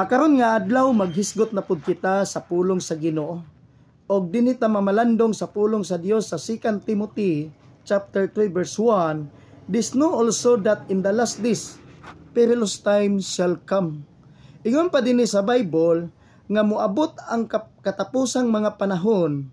Karon nga adlaw maghisgot na pud kita sa pulong sa Ginoo. Og dinhi ta mamalandong sa pulong sa Dios sa 2 Timothy chapter 3 verse 1, "This know also that in the last days perilous times shall come." Ingon pa dinhi sa Bible nga moabot ang katapusang mga panahon,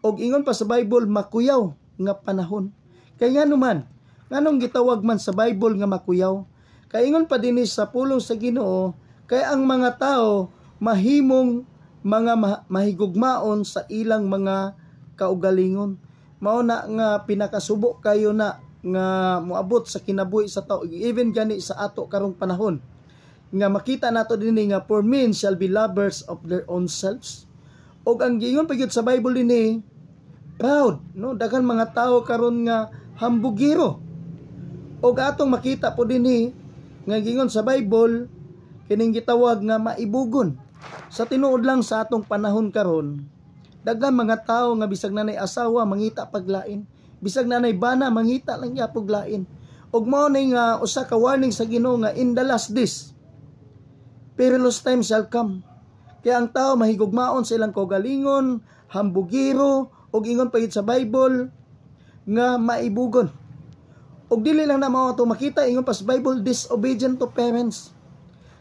og ingon pa sa Bible makuyaw nga panahon. Kay ngano man, nganong gitawag man sa Bible nga makuyaw? Kay ingon pa dinhi sa pulong sa Ginoo, kay ang mga tao mahimong mga mahigugmaon sa ilang mga kaugalingon. Mao na nga pinakasubo kayo na nga moabot sa kinabuhi sa tao, even gani sa ato karong panahon. Nga makita nato dinhi nga for men shall be lovers of their own selves. Og ang giingon pa gyud sa Bible dinhi, proud, no? Daghan mga tao karon nga hambugiro. Og atong makita po dinhi nga giingon sa Bible kining gitawag nga maibugon. Sa tinuod lang sa atong panahon karon, daghan mga tao nga bisag nanay asawa mangita paglain, bisag nanay bana mangita lang ya paglain. Og mao ni nga usa ka warning sa Ginoo nga in the last days perilous times shall come. Kaya ang tao mahigugmaon sa ilang kaugalingon, hambugiro, og ingon pa sa Bible nga maibugon. Og dili lang na mao ato makita, ingon pa sa Bible, disobedient to parents.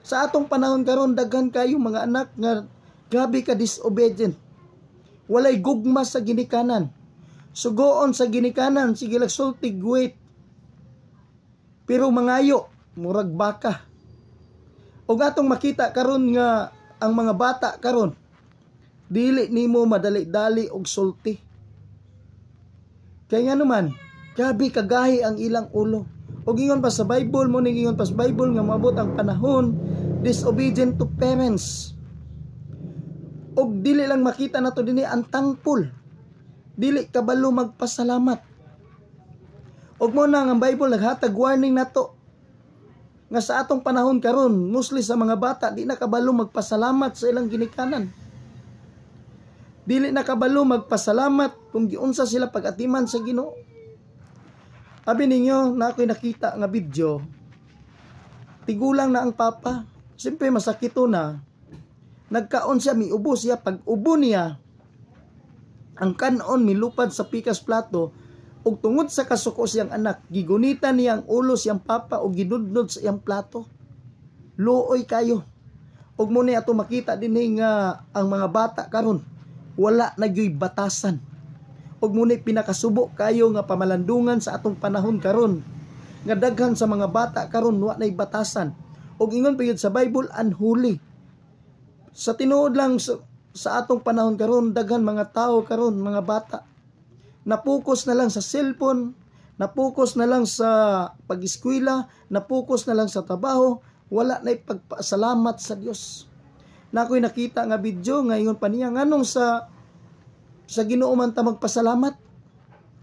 Sa atong panahon karon daghan kayo mga anak nga grabe ka disobedient. Walay gugma sa ginikanan. Sugoon sa ginikanan, sige sultig wait. Pero mangayo, murag baka. Og atong makita karon nga ang mga bata karon dili nimo madali-dali og sulti. Kaya nga naman, grabe kagahi ang ilang ulo. Og ingon pa sa Bible mo ning ingon pa sa Bible nga moabot ang panahon disobedient to parents. Og dili lang makita nato dinhi ang thankful. Dili kabalo magpasalamat. Og mo na ang Bible naghatag warning nato nga sa atong panahon karon, mostly sa mga bata, di na kabalo magpasalamat sa ilang ginikanan. Dili na kabalo magpasalamat kung giunsa sila pag-atiman sa Ginoo. Abi ninyo, na ako'y nakita nga video, tigulang na ang papa. Siyempre masakito na. Nagkaon siya, miubo siya. Pag ubo niya, ang kanon milupad sa pikas plato, ug tungod sa kasuko siyang anak, gigunita niya ang ulo siyang papa o ginudnod sa iyang plato. Luoy kayo. Ug mo ni ato makita dinhi nga ang mga bata karon wala na gyoy batasan. Ug mo ni pinakasubo kayo nga pamalandungan sa atong panahon karon. Nga daghan sa mga bata karon wa nay batasan. Ug ingon pa gyud sa Bible unholy. Sa tinuod lang sa atong panahon karon daghan mga tao karon mga bata napokus na lang sa cellphone, napokus na lang sa pag-eskwela, napokus na lang sa trabaho, wala na ipagpasalamat sa Dios. Na ako'y nakita nga video ngayon pa niya, nganong sa Ginoo man ta magpasalamat.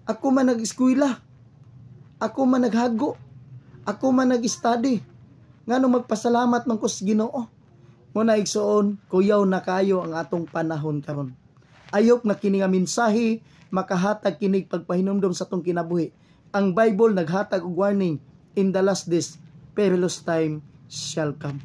Ako man nag-eskwela, ako man naghago, ako man nag-study, nganong magpasalamat man ko sa Ginoo. Muna igsoon, kuyaw na kayo ang atong panahon karon. Ayok na kini nga mensahe makahatag kinig pagpahinumdom sa tong kinabuhi. Ang Bible naghatag og warning, in the last days perilous time shall come.